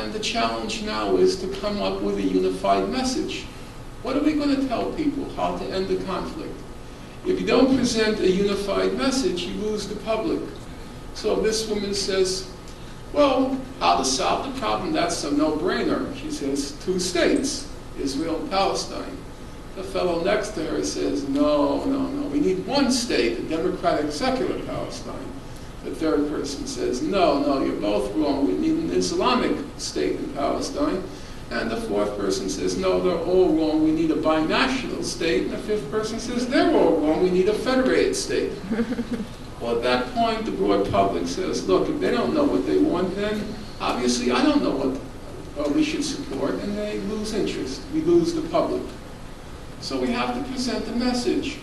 And the challenge now is to come up with a unified message. What are we going to tell people? How to end the conflict? If you don't present a unified message, you lose the public. So this woman says, well, how to solve the problem? That's a no-brainer. She says, 2 states, Israel and Palestine. The fellow next to her says, no, we need 1 state, a democratic, secular Palestine. The third person says, no, you're both wrong. We need an Islamic state in Palestine. And the fourth person says, no, they're all wrong. We need a binational state. And the fifth person says, they're all wrong. We need a federated state. Well, at that point, the broad public says, look, if they don't know what they want, then obviously I don't know what we should support, and they lose interest. We lose the public. So we have to present a message.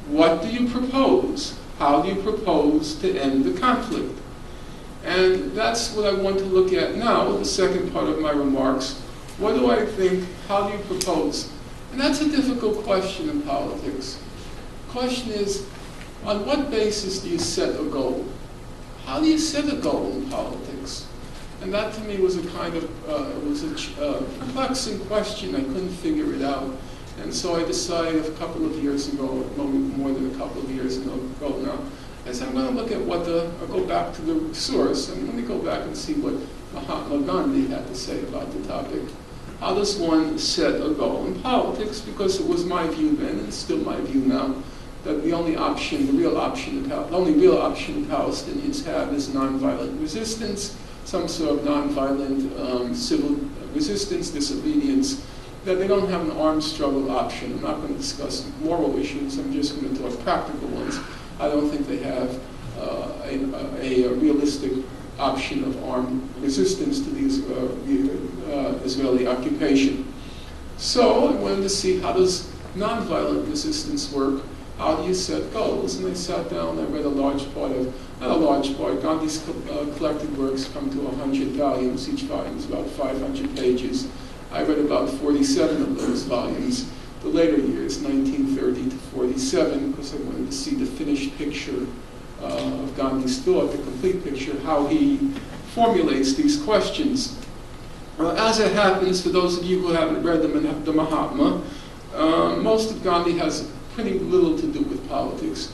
What do you propose? How do you propose to end the conflict? And that's what I want to look at now, the second part of my remarks. What do I think? How do you propose? And that's a difficult question in politics. The question is, on what basis do you set a goal? How do you set a goal in politics? And that to me was a kind of, perplexing question. I couldn't figure it out. And so I decided a couple of years ago, more than a couple of years ago now, I said, I'm going to look at I'll go back to the source, and let me go back and see what Mahatma Gandhi had to say about the topic. How does one set a goal in politics? Because it was my view then, and it's still my view now, that the only real option Palestinians have is nonviolent resistance, some sort of nonviolent civil resistance, disobedience, that they don't have an armed struggle option. I'm not going to discuss moral issues, I'm just going to talk practical ones. I don't think they have a realistic option of armed resistance to the Israeli occupation. So I wanted to see, how does nonviolent resistance work? How do you set goals? And I sat down and I read Gandhi's collected works come to 100 volumes. Each volume is about 500 pages. I read about 47 of those volumes, the later years, 1930 to 47, because I wanted to see the finished picture of Gandhi's thought, the complete picture, how he formulates these questions. As it happens, for those of you who haven't read the Mahatma, most of Gandhi has pretty little to do with politics.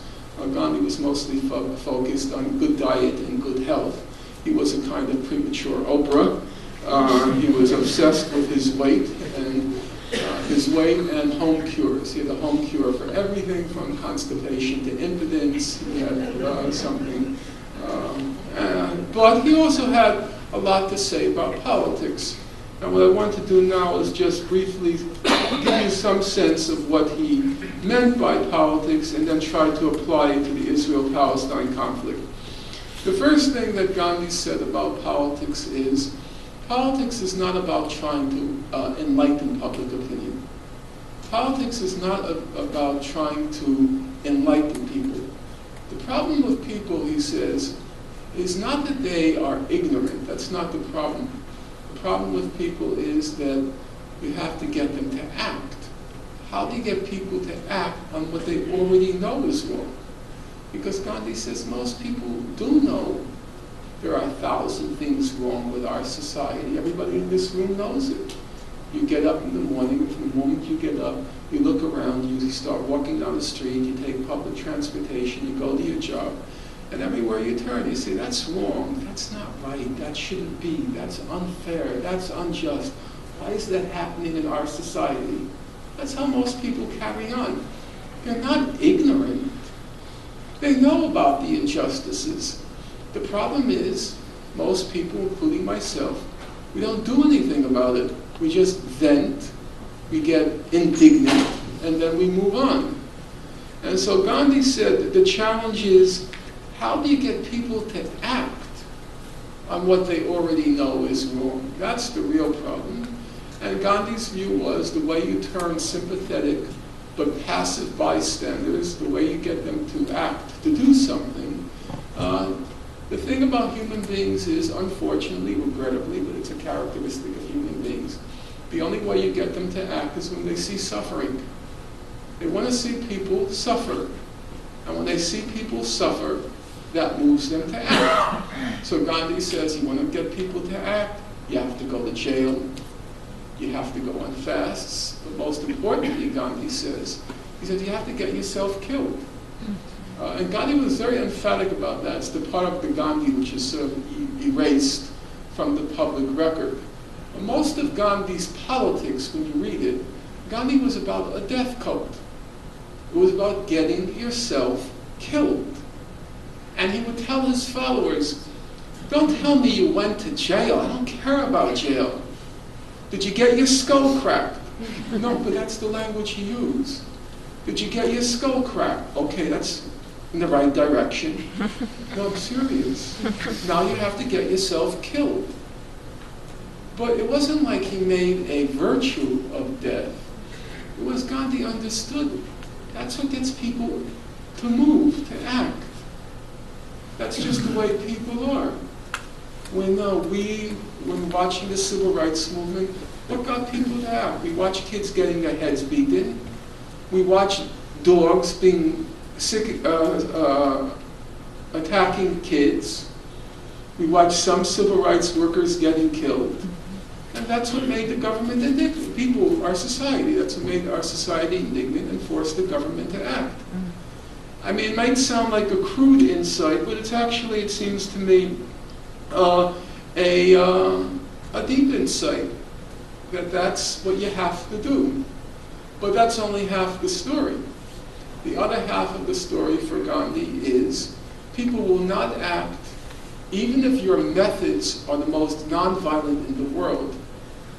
Gandhi was mostly focused on good diet and good health. He was a kind of premature Oprah. He was obsessed with his weight and home cures. He had a home cure for everything from constipation to impotence. He had something. But he also had a lot to say about politics. And what I want to do now is just briefly give you some sense of what he meant by politics and then try to apply it to the Israel-Palestine conflict. The first thing that Gandhi said about politics is not about trying to enlighten public opinion. Politics is not about trying to enlighten people. The problem with people, he says, is not that they are ignorant. That's not the problem. The problem with people is that you have to get them to act. How do you get people to act on what they already know is wrong? Because Gandhi says most people do know there are 1,000 things wrong with our society. Everybody in this room knows it. You get up in the morning, from the moment you get up, you look around, you start walking down the street, you take public transportation, you go to your job, and everywhere you turn, you say, that's wrong, that's not right, that shouldn't be, that's unfair, that's unjust. Why is that happening in our society? That's how most people carry on. They're not ignorant. They know about the injustices. The problem is, most people, including myself, we don't do anything about it. We just vent, we get indignant, and then we move on. And so Gandhi said that the challenge is, how do you get people to act on what they already know is wrong? That's the real problem. And Gandhi's view was the way you turn sympathetic but passive bystanders, the way you get them to act, to do something. The thing about human beings is, unfortunately, regrettably, but it's a characteristic of human beings, the only way you get them to act is when they see suffering. They want to see people suffer. And when they see people suffer, that moves them to act. So Gandhi says, you want to get people to act, you have to go to jail, you have to go on fasts, but most importantly, Gandhi says, he said, you have to get yourself killed. And Gandhi was very emphatic about that. It's the part of the Gandhi which is sort of erased from the public record. But most of Gandhi's politics, when you read it, Gandhi was about a death cult. It was about getting yourself killed. And he would tell his followers, don't tell me you went to jail. I don't care about jail. Did you get your skull cracked? No, but that's the language he used. Did you get your skull cracked? Okay, that's in the right direction. No, I'm serious. Now you have to get yourself killed. But it wasn't like he made a virtue of death. It was Gandhi understood. That's what gets people to move, to act. That's just the way people are. When watching the civil rights movement, what got people to act? We watch kids getting their heads beaten. We watch dogs being sick, attacking kids. We watch some civil rights workers getting killed. And that's what made the government indignant. People, our society, that's what made our society indignant and forced the government to act. I mean, it might sound like a crude insight, but it's actually, it seems to me, a deep insight that that's what you have to do. But that's only half the story. The other half of the story for Gandhi is people will not act, even if your methods are the most nonviolent in the world.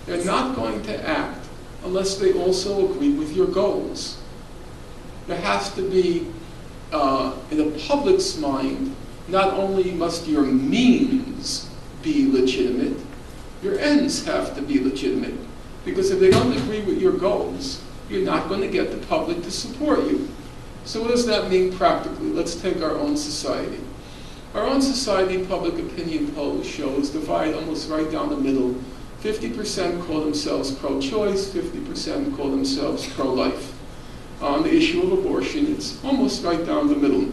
They're not going to act unless they also agree with your goals. There has to be, in the public's mind, not only must your means be legitimate, your ends have to be legitimate. Because if they don't agree with your goals, you're not going to get the public to support you. So what does that mean practically? Let's take our own society. Our own society public opinion polls shows divide almost right down the middle. 50% call themselves pro-choice, 50% call themselves pro-life. On the issue of abortion, it's almost right down the middle.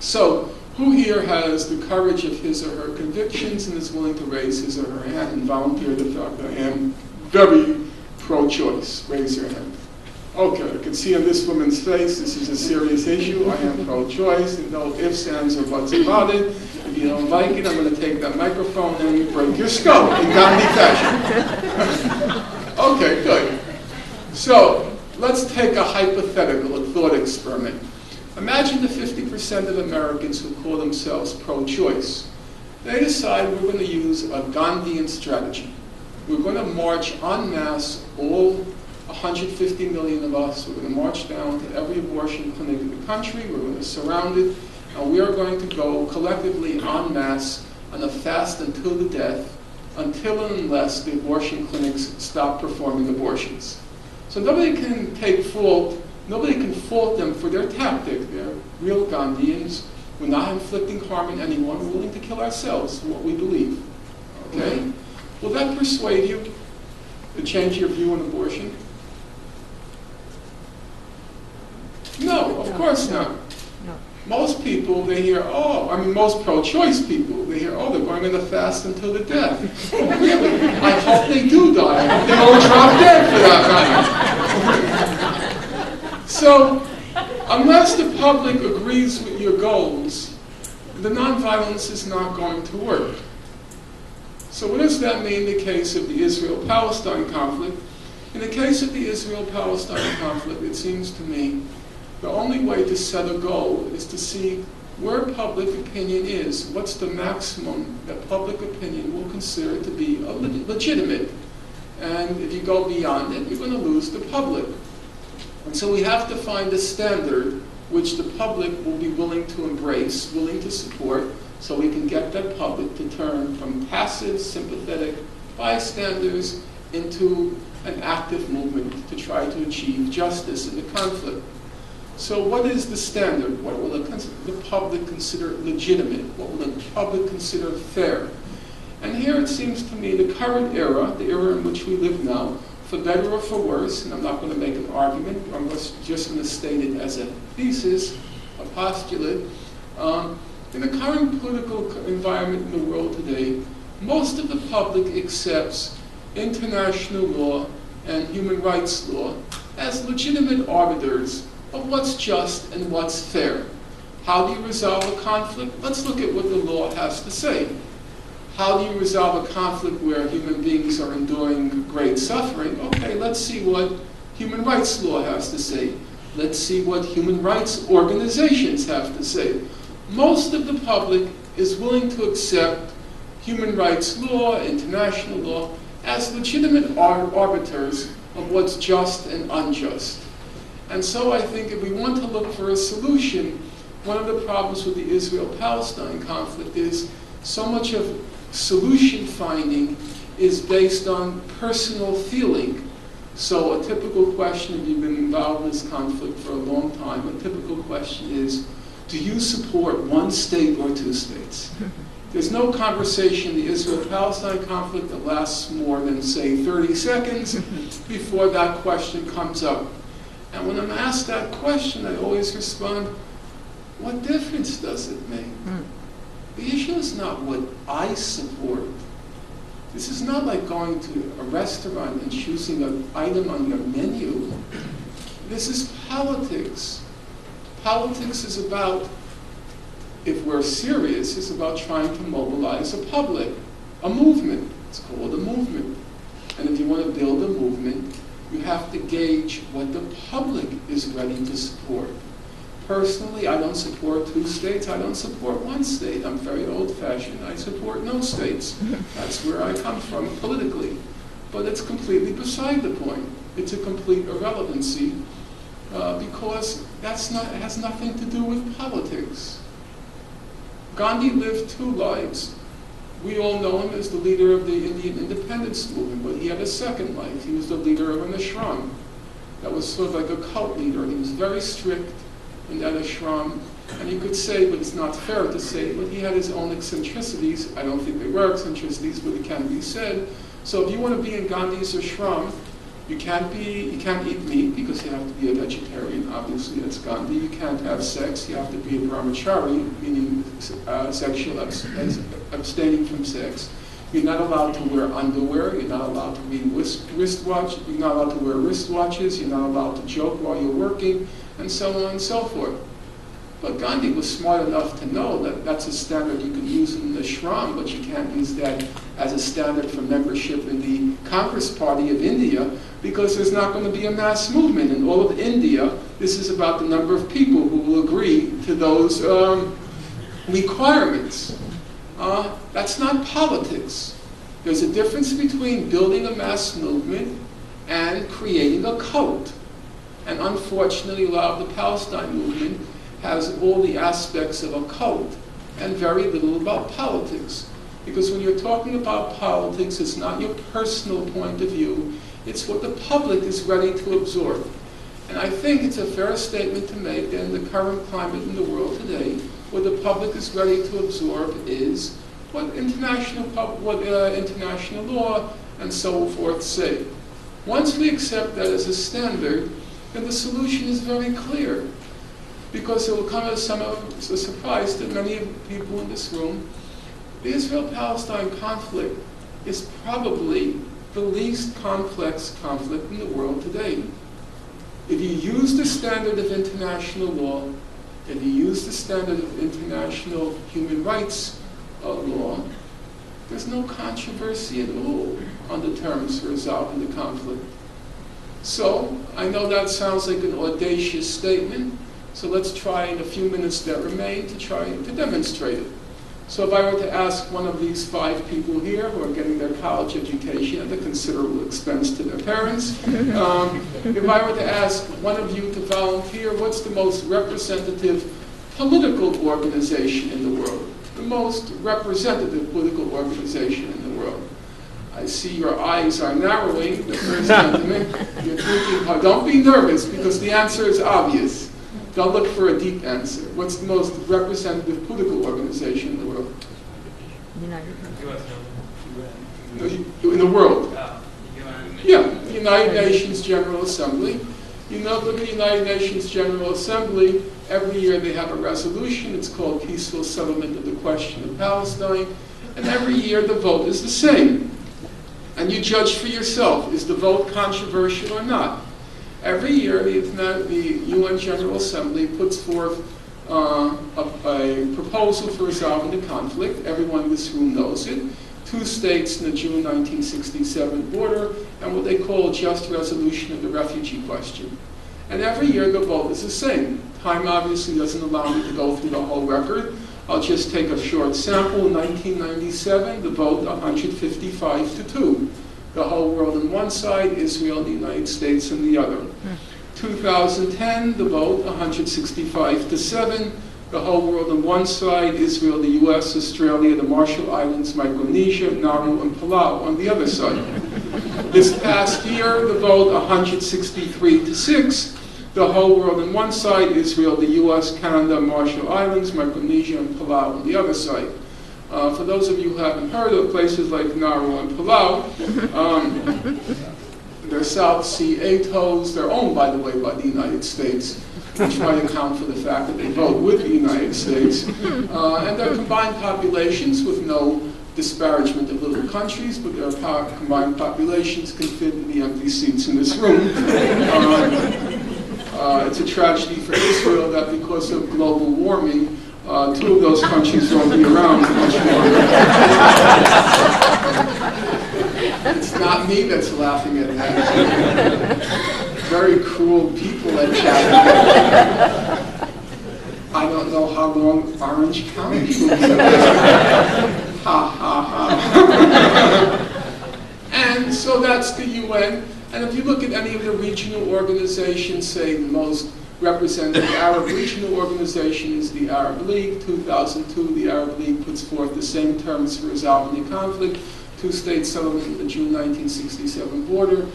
So who here has the courage of his or her convictions and is willing to raise his or her hand and volunteer the fact that I am very pro-choice? Raise your hand. Okay, I can see on this woman's face this is a serious issue. I am pro-choice, and no ifs, ands, or buts about it. If you don't like it, I'm going to take that microphone and break your skull in Gandhi fashion. Okay, good. So let's take a hypothetical, a thought experiment. Imagine the 50% of Americans who call themselves pro-choice. They decide we're going to use a Gandhian strategy. We're going to march en masse, all 150 million of us. We're going to march down to every abortion clinic in the country. We're going to surround it. And we are going to go collectively en masse on a fast until the death, until and unless the abortion clinics stop performing abortions. So nobody can take fault. Nobody can fault them for their tactic. They're real Gandhians. We're not inflicting harm on anyone. We're willing to kill ourselves for what we believe. Okay? Will that persuade you to change your view on abortion? No, of course not. No. Most people, they hear, most pro-choice people, they hear, they're going on a fast until the death. Oh, really? I hope they do die. I hope they don't drop dead for that matter. So, unless the public agrees with your goals, the nonviolence is not going to work. So what does that mean in the case of the Israel-Palestine conflict? In the case of the Israel-Palestine conflict, it seems to me the only way to set a goal is to see where public opinion is. What's the maximum that public opinion will consider to be legitimate? And if you go beyond it, you're going to lose the public. And so we have to find a standard which the public will be willing to embrace, willing to support, so we can get that public to turn from passive, sympathetic bystanders into an active movement to try to achieve justice in the conflict. So what is the standard? What will the public consider legitimate? What will the public consider fair? And here it seems to me the current era, the era in which we live now, for better or for worse, and I'm not going to make an argument, I'm just going to state it as a thesis, a postulate, In the current political environment in the world today, most of the public accepts international law and human rights law as legitimate arbiters of what's just and what's fair. How do you resolve a conflict? Let's look at what the law has to say. How do you resolve a conflict where human beings are enduring great suffering? Okay, let's see what human rights law has to say. Let's see what human rights organizations have to say. Most of the public is willing to accept human rights law, international law, as legitimate arbiters of what's just and unjust. And so I think if we want to look for a solution, one of the problems with the Israel-Palestine conflict is so much of solution finding is based on personal feeling. So a typical question, if you've been involved in this conflict for a long time, a typical question is, do you support one state or two states? There's no conversation in the Israel-Palestine conflict that lasts more than, say, 30 seconds before that question comes up. And when I'm asked that question, I always respond, what difference does it make? The issue is not what I support. This is not like going to a restaurant and choosing an item on your menu. This is politics. Politics is about, if we're serious, is about trying to mobilize a public, a movement. It's called a movement. And if you want to build a movement, you have to gauge what the public is ready to support. Personally, I don't support two states. I don't support one state. I'm very old-fashioned. I support no states. That's where I come from politically. But it's completely beside the point. It's a complete irrelevancy because it has nothing to do with politics. Gandhi lived two lives. We all know him as the leader of the Indian independence movement, but he had a second life. He was the leader of an ashram. That was sort of like a cult leader. He was very strict in that ashram. And you could say, but it's not fair to say, but he had his own eccentricities. I don't think they were eccentricities, but it can be said. So if you want to be in Gandhi's ashram, you can't eat meat because you have to be a vegetarian. Obviously, that's Gandhi. You can't have sex. You have to be a brahmachari, meaning sexual abstaining from sex. You're not allowed to wear underwear. You're not allowed to read wristwatch. You're not allowed to wear wristwatches. You're not allowed to joke while you're working, and so on and so forth. But Gandhi was smart enough to know that that's a standard you can use in the ashram, but you can't use that as a standard for membership in the Congress Party of India, because there's not going to be a mass movement. In all of India, this is about the number of people who will agree to those requirements. That's not politics. There's a difference between building a mass movement and creating a cult. And unfortunately, a lot of the Palestine movement has all the aspects of a cult and very little about politics. Because when you're talking about politics, it's not your personal point of view, it's what the public is ready to absorb. And I think it's a fair statement to make that in the current climate in the world today, what the public is ready to absorb is what international law and so forth say. Once we accept that as a standard, then the solution is very clear. Because it will come as a surprise to many people in this room, the Israel-Palestine conflict is probably the least complex conflict in the world today. If you use the standard of international law, if you use the standard of international human rights law, there's no controversy at all on the terms for resolving the conflict. So, I know that sounds like an audacious statement, so let's try in a few minutes that remain to try to demonstrate it. So if I were to ask one of these 5 people here who are getting their college education at a considerable expense to their parents, if I were to ask one of you to volunteer, what's the most representative political organization in the world? The most representative political organization in the world. I see your eyes are narrowing. The first sentiment, you're thinking, oh, don't be nervous because the answer is obvious. Don't look for a deep answer. What's the most representative political organization in the world? United In the world? Yeah, the United Nations General Assembly. You know, look at the United Nations General Assembly. Every year they have a resolution. It's called Peaceful Settlement of the Question of Palestine. And every year the vote is the same. And you judge for yourself, is the vote controversial or not? Every year the UN General Assembly puts forth a proposal for resolving the conflict. Everyone in this room knows it. 2 states in the June 1967 border, and what they call a just resolution of the refugee question. And every year the vote is the same. Time obviously doesn't allow me to go through the whole record. I'll just take a short sample. In 1997, the vote 155 to 2. The whole world on one side, Israel and the United States on the other. 2010, the vote 165 to 7. The whole world on one side, Israel, the US, Australia, the Marshall Islands, Micronesia, Nauru, and Palau on the other side. This past year, the vote 163 to 6. The whole world on one side, Israel, the US, Canada, Marshall Islands, Micronesia, and Palau on the other side. For those of you who haven't heard of places like Nauru and Palau, they're South Sea atolls. They're owned, by the way, by the United States, which might account for the fact that they vote with the United States. And their combined populations, with no disparagement of little countries, but their combined populations can fit in the empty seats in this room. It's a tragedy for Israel that because of global warming, 2 of those countries won't be around much longer. It's not me that's laughing at that. Very cruel people at Chapman. I don't know how long Orange County will be around. Ha ha ha. And so that's the UN. And if you look at any of the regional organizations, say the most representative Arab regional organization is the Arab League. 2002, the Arab League puts forth the same terms for resolving the conflict. 2-state settlement in the June 1967 border,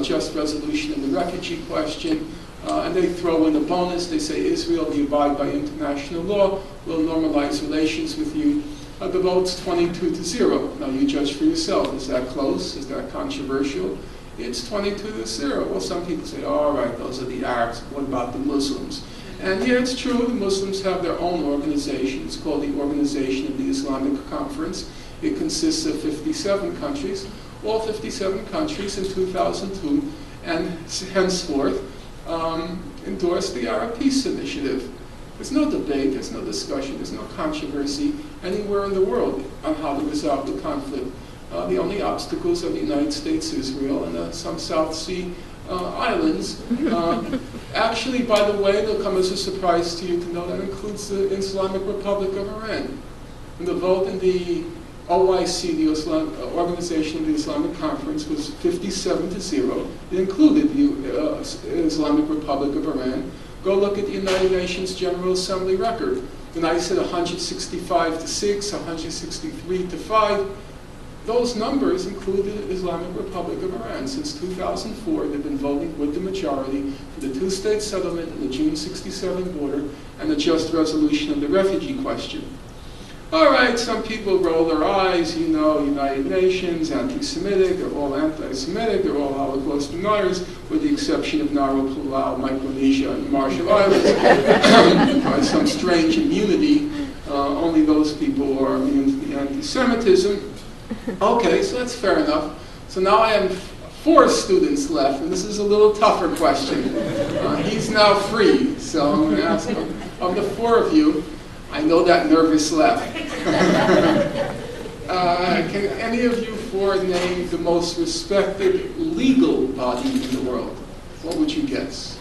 just resolution of the refugee question. And they throw in a bonus. They say, Israel, you abide by international law, we'll normalize relations with you. The vote's 22 to 0. Now you judge for yourself. Is that close? Is that controversial? It's 22 to 0. Well, some people say, all right, those are the Arabs. What about the Muslims? And yeah, it's true. The Muslims have their own organization. It's called the Organization of the Islamic Conference. It consists of 57 countries. All 57 countries in 2002 and henceforth endorsed the Arab Peace Initiative. There's no debate, there's no discussion, there's no controversy anywhere in the world on how to resolve the conflict. The only obstacles are the United States, Israel, and some South Sea islands. Actually, by the way, it'll come as a surprise to you to know that includes the Islamic Republic of Iran. And the vote in the OIC, the Organization of the Islamic Conference, was 57 to 0. It included the Islamic Republic of Iran. Go look at the United Nations General Assembly record. When I said 165 to 6, 163 to 5, those numbers included the Islamic Republic of Iran. Since 2004, they've been voting with the majority for the 2-state settlement in the June 67 border and the just resolution of the refugee question. All right, some people roll their eyes, you know, United Nations, anti-Semitic, they're all anti-Semitic, they're all Holocaust deniers, with the exception of Nauru, Palau, Micronesia, and the Marshall Islands. By some strange immunity, only those people are immune to the anti-Semitism. Okay, so that's fair enough. So now I have 4 students left, and this is a little tougher question. He's now free, so I'm going to ask him, of the 4 of you, I know that nervous laugh. Can any of you 4 name the most respected legal body in the world? What would you guess?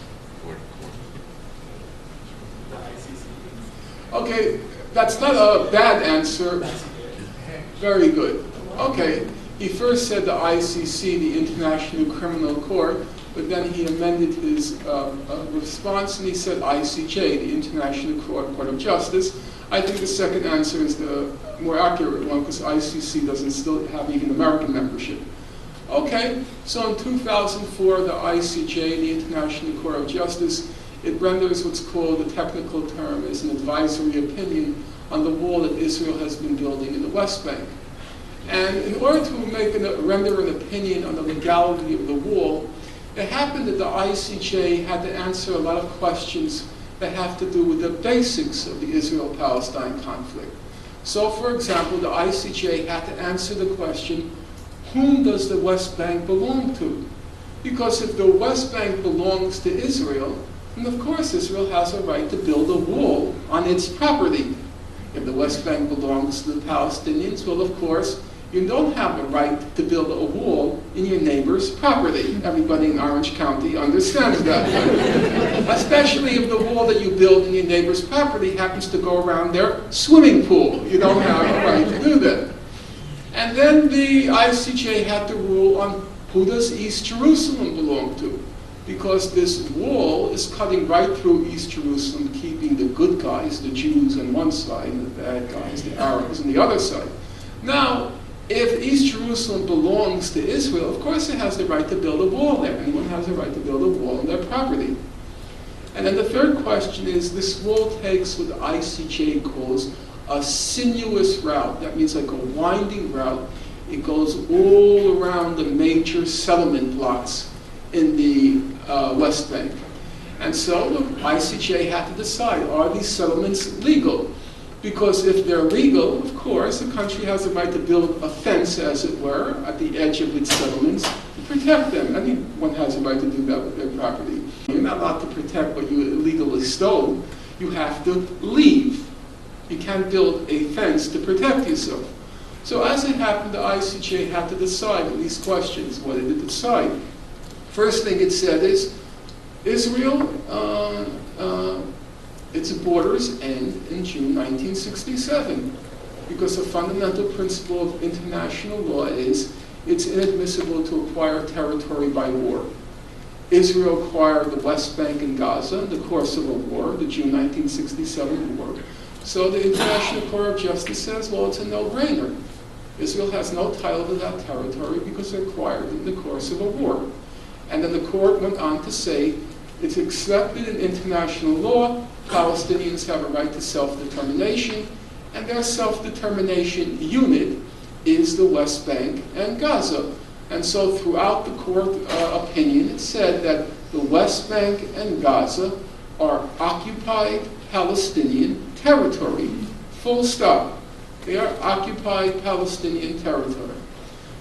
Okay, that's not a bad answer. Very good. Okay, he first said the ICC, the International Criminal Court, but then he amended his response and he said ICJ, the International Court of Justice. I think the second answer is the more accurate one because ICC doesn't still have even American membership. Okay, so in 2004, the ICJ, the International Court of Justice, it renders what's called, the technical term is an advisory opinion on the wall that Israel has been building in the West Bank. And in order to render an opinion on the legality of the wall, it happened that the ICJ had to answer a lot of questions that have to do with the basics of the Israel-Palestine conflict. So, for example, the ICJ had to answer the question, whom does the West Bank belong to? Because if the West Bank belongs to Israel, then of course Israel has a right to build a wall on its property. If the West Bank belongs to the Palestinians, well, of course, you don't have a right to build a wall in your neighbor's property. Everybody in Orange County understands that. Especially if the wall that you build in your neighbor's property happens to go around their swimming pool. You don't have a right to do that. And then the ICJ had to rule on who does East Jerusalem belong to? Because this wall is cutting right through East Jerusalem, keeping the good guys, the Jews, on one side, and the bad guys, the Arabs, on the other side. Now, if East Jerusalem belongs to Israel, of course it has the right to build a wall there. Anyone has the right to build a wall on their property. And then the third question is, this wall takes what the ICJ calls a sinuous route. That means like a winding route. It goes all around the major settlement blocks in the West Bank. And so the ICJ had to decide, are these settlements legal? Because if they're legal, of course, the country has the right to build a fence, as it were, at the edge of its settlements to protect them. Anyone has a right to do that with their property. You're not allowed to protect what you illegally stole. You have to leave. You can't build a fence to protect yourself. So as it happened, the ICJ had to decide on these questions. What did it decide? First thing it said is, Israel, its borders end in June 1967, because a fundamental principle of international law is it's inadmissible to acquire territory by war. Israel acquired the West Bank and Gaza in the course of a war, the June 1967 war. So the International Court of Justice says, well, it's a no-brainer. Israel has no title to that territory because it acquired it in the course of a war. And then the court went on to say, it's accepted in international law, Palestinians have a right to self-determination, and their self-determination unit is the West Bank and Gaza. And so throughout the court opinion, it said that the West Bank and Gaza are occupied Palestinian territory, full stop. They are occupied Palestinian territory.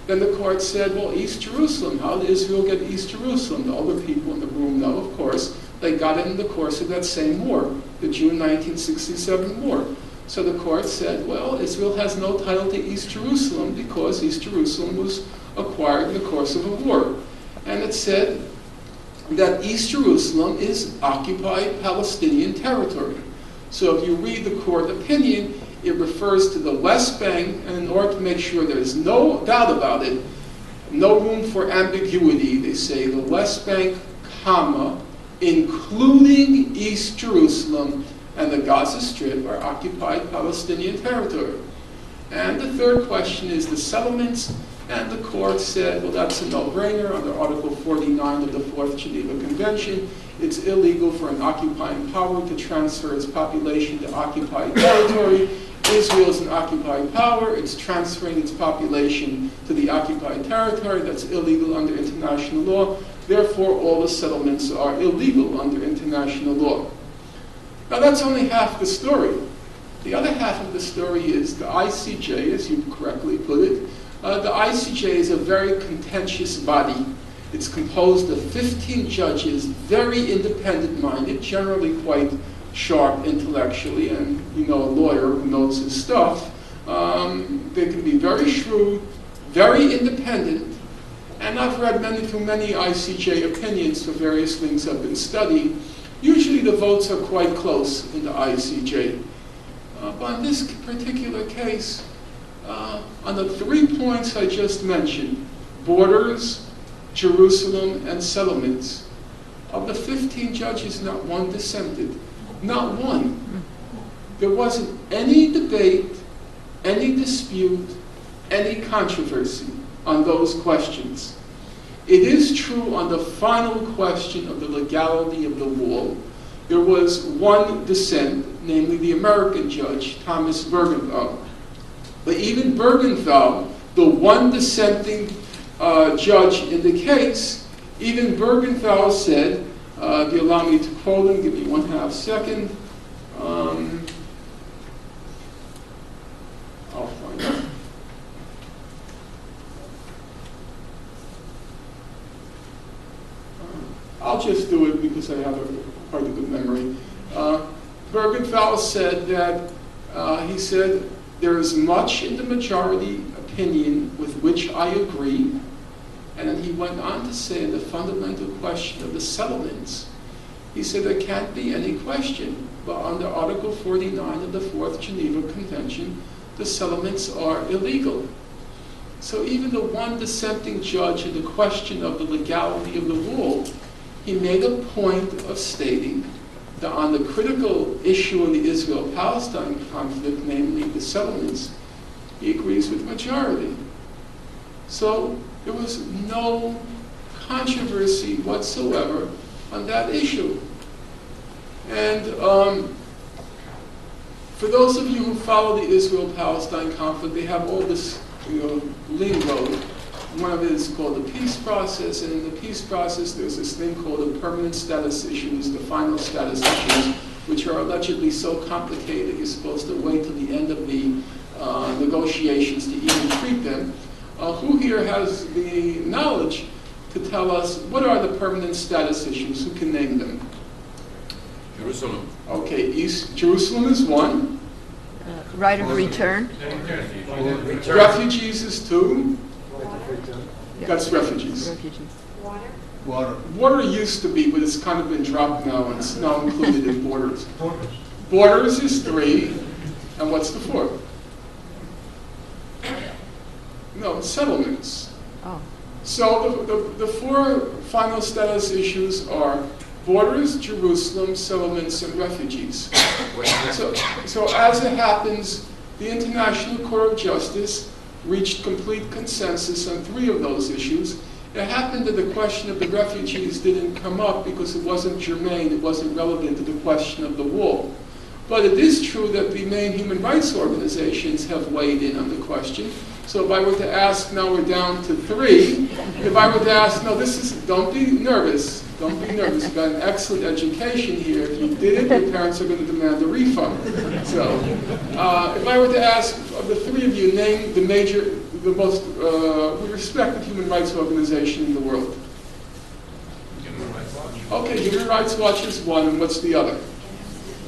Then the court said, well, East Jerusalem, how did Israel get East Jerusalem? The older people in the room know, of course, they got it in the course of that same war, the June 1967 war. So the court said, well, Israel has no title to East Jerusalem because East Jerusalem was acquired in the course of a war. And it said that East Jerusalem is occupied Palestinian territory. So if you read the court opinion, it refers to the West Bank, and in order to make sure there's no doubt about it, no room for ambiguity, they say the West Bank, comma, including East Jerusalem and the Gaza Strip are occupied Palestinian territory. And the third question is the settlements, and the court said, well, that's a no-brainer under Article 49 of the Fourth Geneva Convention. It's illegal for an occupying power to transfer its population to occupied territory. Israel is an occupied power. It's transferring its population to the occupied territory. That's illegal under international law. Therefore, all the settlements are illegal under international law. Now, that's only half the story. The other half of the story is the ICJ, as you correctly put it. The ICJ is a very contentious body. It's composed of 15 judges, very independent-minded, generally quite sharp intellectually, and you know a lawyer who knows his stuff. They can be very shrewd, very independent, and I've read through many ICJ opinions for various things I've been studying. Usually the votes are quite close in the ICJ. But in this particular case, on the 3 points I just mentioned, borders, Jerusalem, and settlements, of the 15 judges, not one dissented. Not one. There wasn't any debate, any dispute, any controversy on those questions. It is true on the final question of the legality of the wall, there was one dissent, namely the American judge, Thomas Bergenthal. But even Bergenthal, the one dissenting judge in the case, even Bergenthal said, If you allow me to quote him, give me 1/2 second. I'll find out. I'll just do it because I have quite a good memory. Bergenthal said that, he said, there is much in the majority opinion with which I agree, and then he went on to say the fundamental question of the settlements. He said there can't be any question, but under Article 49 of the Fourth Geneva Convention, the settlements are illegal. So even the one dissenting judge in the question of the legality of the wall, he made a point of stating that on the critical issue in the Israel-Palestine conflict, namely the settlements, he agrees with the majority. So there was no controversy whatsoever on that issue. And for those of you who follow the Israel-Palestine conflict, they have all this lingo. One of it is called the peace process, and in the peace process there's this thing called the permanent status issues, the final status issues, which are allegedly so complicated you're supposed to wait till the end of the negotiations to even treat them. Who here has the knowledge to tell us what are the permanent status issues? Who can name them? Jerusalem. Okay, East Jerusalem is one. Right of return. Refugees is two. Yeah. That's refugees. Water used to be, but it's kind of been dropped now, and it's now included in borders. Borders is three, and what's the fourth? No, settlements. Oh. So the four final status issues are borders, Jerusalem, settlements, and refugees. So as it happens, the International Court of Justice reached complete consensus on three of those issues. It happened that the question of the refugees didn't come up because it wasn't germane, it wasn't relevant to the question of the wall. But it is true that the main human rights organizations have weighed in on the question. So if I were to ask, now we're down to three, if I were to ask, no, don't be nervous, you've got an excellent education here. If you did it, your parents are going to demand a refund. So if I were to ask of the three of you, name the most respected human rights organization in the world. Human Rights Watch. Okay, Human Rights Watch is one, and what's the other?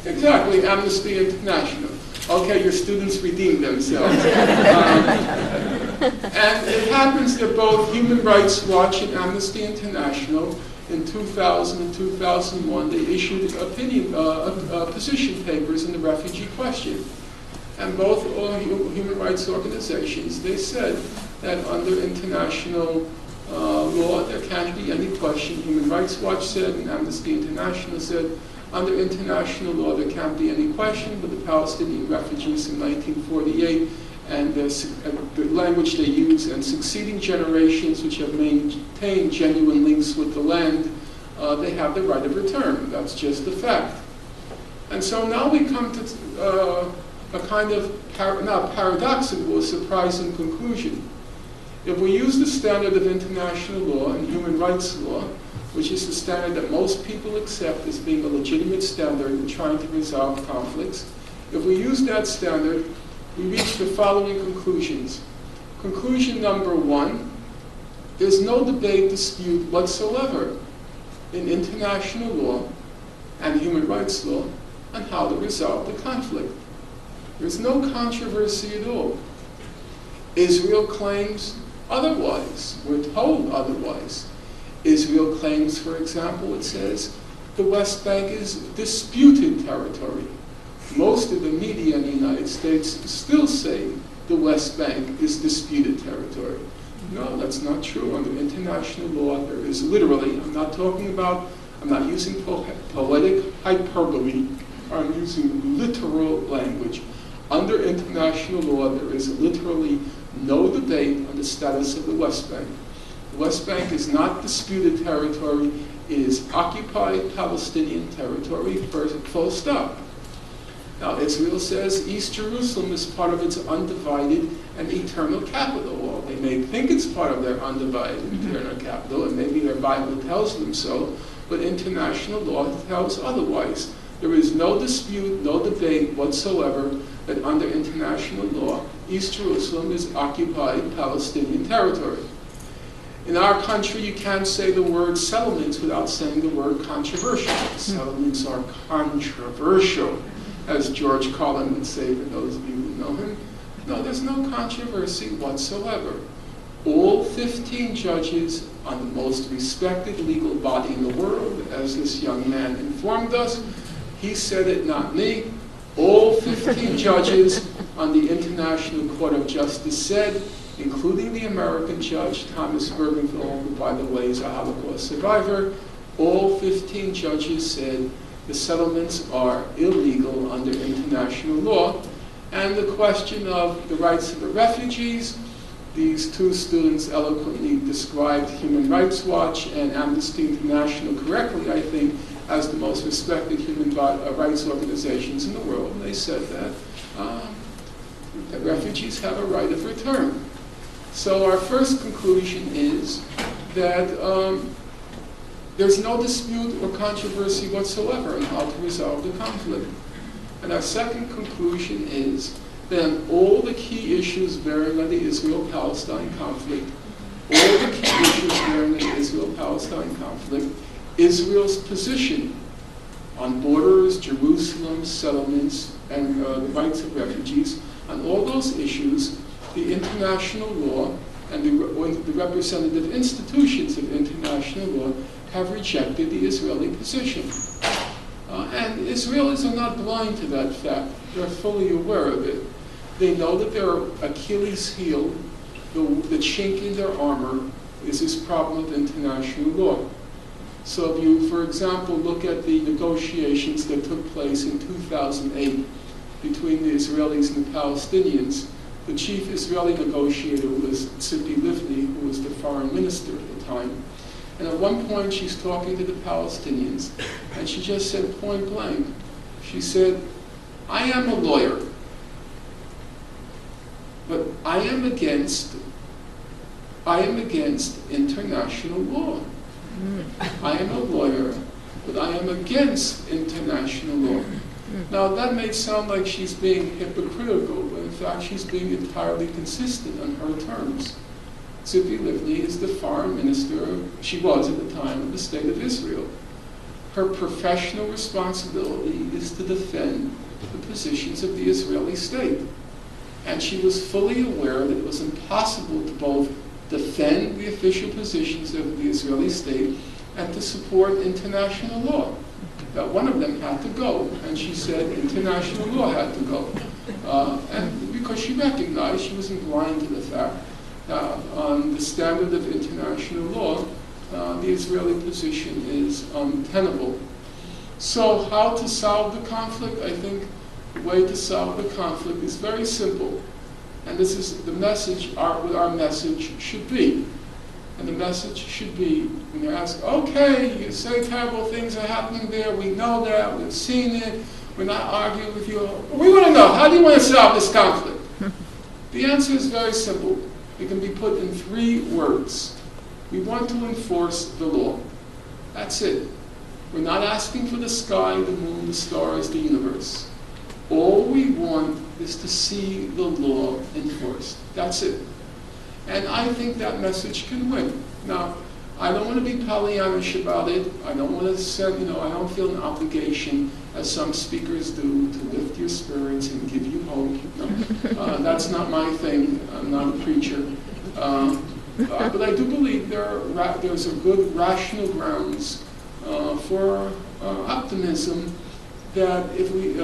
Exactly, Amnesty International. Okay, your students redeemed themselves. And it happens that both Human Rights Watch and Amnesty International, in 2000 and 2001, they issued position papers in the refugee question. And both human rights organizations, they said that under international law, there can't be any question. Human Rights Watch said, and Amnesty International said, under international law, there can't be any question, but the Palestinian refugees in 1948 and the language they use and succeeding generations which have maintained genuine links with the land, they have the right of return. That's just a fact. And so now we come to a kind of, not paradoxical, a surprising conclusion. If we use the standard of international law and human rights law, which is the standard that most people accept as being a legitimate standard in trying to resolve conflicts, if we use that standard, we reach the following conclusions. Conclusion number one, there's no debate, dispute whatsoever in international law and human rights law on how to resolve the conflict. There's no controversy at all. Israel claims otherwise. We're told otherwise. Israel claims, for example, it says, the West Bank is disputed territory. Most of the media in the United States still say the West Bank is disputed territory. No, that's not true. Under international law, there is literally, I'm not using poetic hyperbole, I'm using literal language. Under international law, there is literally no debate on the status of the West Bank. The West Bank is not disputed territory. It is occupied Palestinian territory, full stop. Now, Israel says East Jerusalem is part of its undivided and eternal capital. Well, They may think it's part of their undivided internal capital, and maybe their Bible tells them so, but international law tells otherwise. There is no dispute, no debate whatsoever that under international law, East Jerusalem is occupied Palestinian territory. In our country, you can't say the word settlements without saying the word controversial. Settlements are controversial, as George Carlin would say, for those of you who know him. No, there's no controversy whatsoever. All 15 judges on the most respected legal body in the world, as this young man informed us, he said it, not me, all 15 judges on the International Court of Justice said, including the American judge, Thomas Bergenthal, who, by the way, is a Holocaust survivor, all 15 judges said the settlements are illegal under international law. And the question of the rights of the refugees, these two students eloquently described Human Rights Watch and Amnesty International correctly, I think, as the most respected human rights organizations in the world. And they said that refugees have a right of return. So our first conclusion is that there's no dispute or controversy whatsoever on how to resolve the conflict. And our second conclusion is that all the key issues bearing on the Israel-Palestine conflict, all the key issues bearing on the Israel-Palestine conflict, Israel's position on borders, Jerusalem, settlements, and the rights of refugees, on all those issues, the international law and the representative institutions of international law have rejected the Israeli position. And Israelis are not blind to that fact. They're fully aware of it. They know that their Achilles heel, the chink in their armor, is this problem of international law. So if you, for example, look at the negotiations that took place in 2008 between the Israelis and the Palestinians, the chief Israeli negotiator was Tzipi Livni, who was the foreign minister at the time. And at one point, she's talking to the Palestinians, and she just said point blank, she said, I am a lawyer, but I am against international law. I am a lawyer, but I am against international law. Now, that may sound like she's being hypocritical, but in fact, she's being entirely consistent on her terms. Tzipi Livni is the foreign minister, she was at the time, of the State of Israel. Her professional responsibility is to defend the positions of the Israeli state. And she was fully aware that it was impossible to both defend the official positions of the Israeli state and to support international law. That one of them had to go, and she said international law had to go. And because she recognized, she wasn't blind to the fact that on the standard of international law, the Israeli position is untenable. So how to solve the conflict? I think the way to solve the conflict is very simple. And this is the message, what our message should be. And the message should be, when you ask, okay, you say terrible things are happening there, we know that, we've seen it, we're not arguing with you. We want to know, how do you want to solve this conflict? The answer is very simple. It can be put in 3 words. We want to enforce the law. That's it. We're not asking for the sky, the moon, the stars, the universe. All we want is to see the law enforced. That's it. And I think that message can win. Now, I don't want to be Pollyannish about it. I don't want to say, I don't feel an obligation, as some speakers do, to lift your spirits and give you hope. No, that's not my thing. I'm not a preacher. But I do believe there's a good rational grounds for optimism that if we,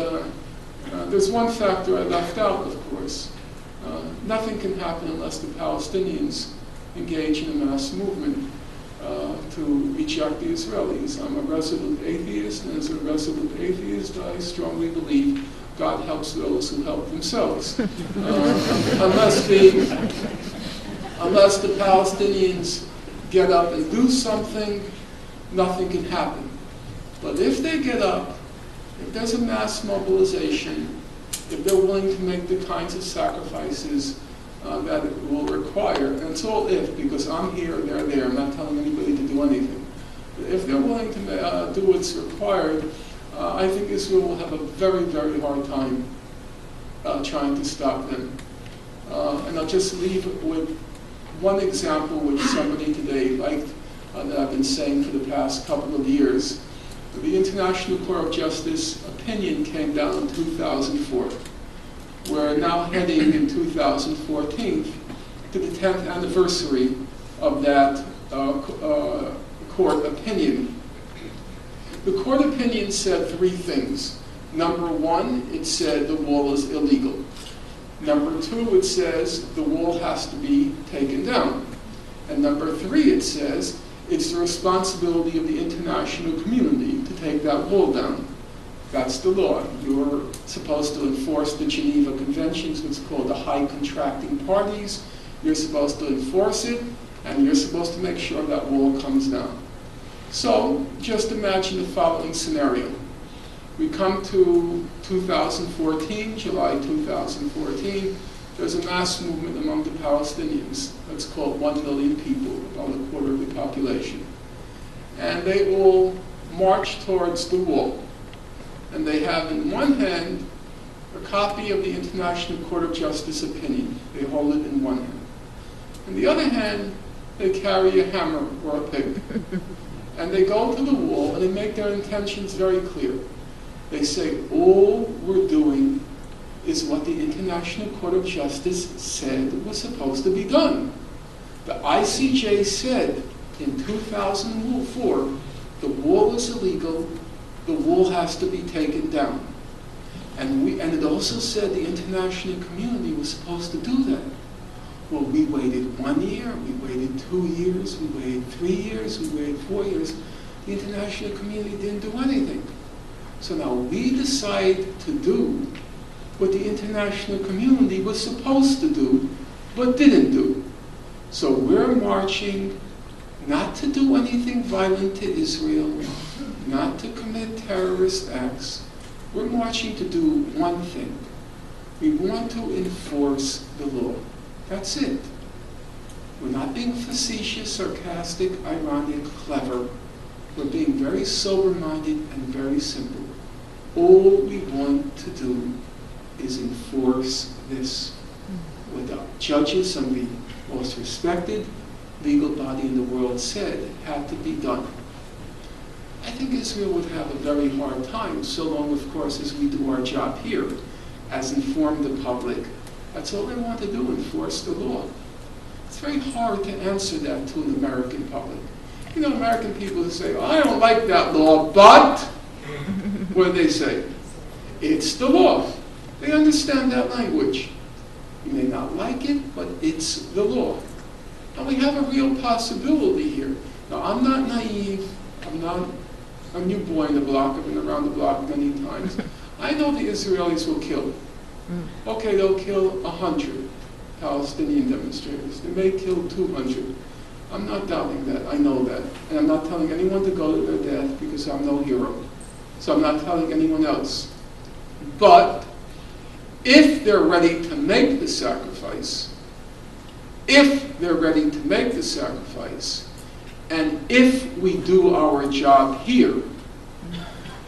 there's one factor I left out, of course. Nothing can happen unless the Palestinians engage in a mass movement to reject the Israelis. I'm a resolute atheist, and as a resolute atheist, I strongly believe God helps those who help themselves. Unless the Palestinians get up and do something, nothing can happen. But if they get up, if there's a mass mobilization, if they're willing to make the kinds of sacrifices that it will require, and it's all if, because I'm here, they're there, I'm not telling anybody to do anything. But if they're willing to do what's required, I think Israel will have a very, very hard time trying to stop them. And I'll just leave with one example which somebody today liked that I've been saying for the past couple of years. The International Court of Justice opinion came down in 2004. We're now heading in 2014 to the 10th anniversary of that court opinion. The court opinion said three things. Number one, it said the wall is illegal. Number two, it says the wall has to be taken down. And number three, it says it's the responsibility of the international community to take that wall down. That's the law. You're supposed to enforce the Geneva Conventions, what's called the high contracting parties. You're supposed to enforce it, and you're supposed to make sure that wall comes down. So just imagine the following scenario. We come to 2014, July 2014, there's a mass movement among the Palestinians. That's called 1 million people, about a quarter of the population. And they all march towards the wall. And they have in one hand a copy of the International Court of Justice opinion. They hold it in one hand. In the other hand, they carry a hammer or a pick. And they go to the wall and they make their intentions very clear. They say, all we're doing is what the International Court of Justice said was supposed to be done. The ICJ said in 2004, the wall is illegal, the wall has to be taken down. And it also said the international community was supposed to do that. Well, we waited 1 year, we waited 2 years, we waited 3 years, we waited 4 years. The international community didn't do anything. So now we decide to do what the international community was supposed to do, but didn't do. So we're marching not to do anything violent to Israel, not to commit terrorist acts. We're marching to do one thing. We want to enforce the law. That's it. We're not being facetious, sarcastic, ironic, clever. We're being very sober-minded and very simple. All we want to do is enforce this. What the judges and the most respected legal body in the world said had to be done. I think Israel would have a very hard time, so long, of course, as we do our job here, as inform the public. That's all they want to do, enforce the law. It's very hard to answer that to an American public. You know, American people say, oh, I don't like that law, but what do they say? It's the law. They understand that language. You may not like it, but it's the law. And we have a real possibility here. Now, I'm not naive. I'm not a new boy in the block. I've been around the block many times. I know the Israelis will kill. Okay, they'll kill 100 Palestinian demonstrators. They may kill 200. I'm not doubting that. I know that. And I'm not telling anyone to go to their death because I'm no hero. So I'm not telling anyone else. But if they're ready to make the sacrifice, and if we do our job here,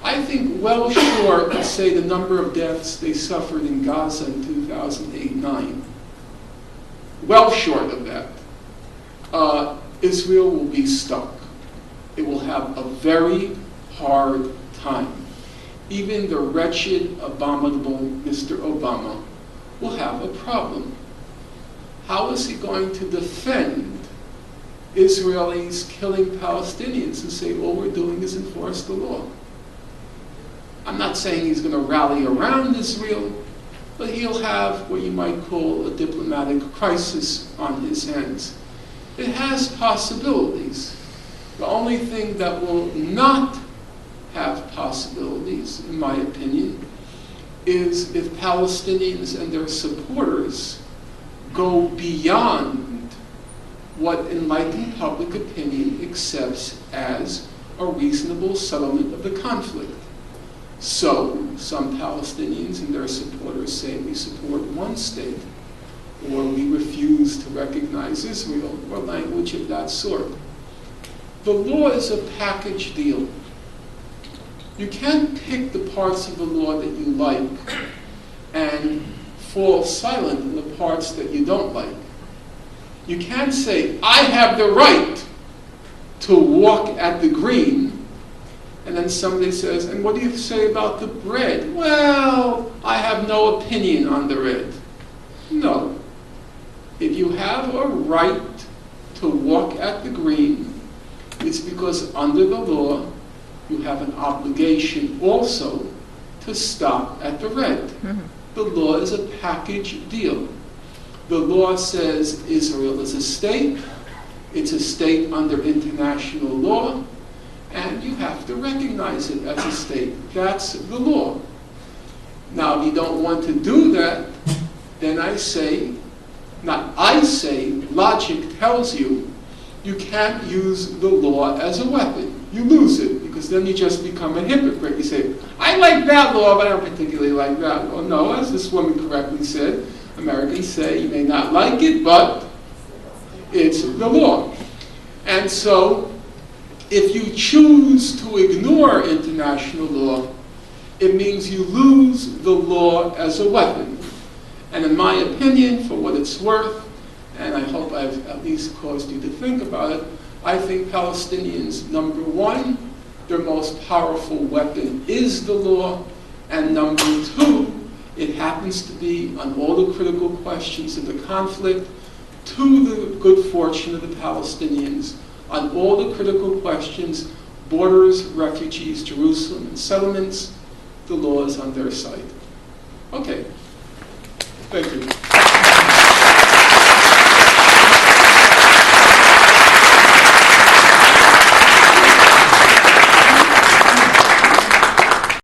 I think well short of, say, the number of deaths they suffered in Gaza in 2008-9, well short of that, Israel will be stuck. It will have a very hard time. Even the wretched, abominable Mr. Obama will have a problem. How is he going to defend Israelis killing Palestinians and say all we're doing is enforce the law? I'm not saying he's going to rally around Israel, but he'll have what you might call a diplomatic crisis on his hands. It has possibilities. The only thing that will not have possibilities, in my opinion, is if Palestinians and their supporters go beyond what enlightened public opinion accepts as a reasonable settlement of the conflict. So, some Palestinians and their supporters say we support one state, or we refuse to recognize Israel, or language of that sort. The law is a package deal. You can't pick the parts of the law that you like and fall silent in the parts that you don't like. You can't say, I have the right to walk at the green, and then somebody says, and what do you say about the bread? Well, I have no opinion on the bread. No. If you have a right to walk at the green, it's because under the law, you have an obligation also to stop at the red. Mm-hmm. The law is a package deal. The law says Israel is a state. It's a state under international law, and you have to recognize it as a state. That's the law. Now, if you don't want to do that, then logic tells you, you can't use the law as a weapon. You lose it, because then you just become a hypocrite. You say, I like that law, but I don't particularly like that law. No, as this woman correctly said, Americans say you may not like it, but it's the law. And so, if you choose to ignore international law, it means you lose the law as a weapon. And in my opinion, for what it's worth, and I hope I've at least caused you to think about it, I think Palestinians, number one, their most powerful weapon is the law, and number two, it happens to be on all the critical questions of the conflict, to the good fortune of the Palestinians, on all the critical questions, borders, refugees, Jerusalem, and settlements, the law is on their side. Okay. Thank you.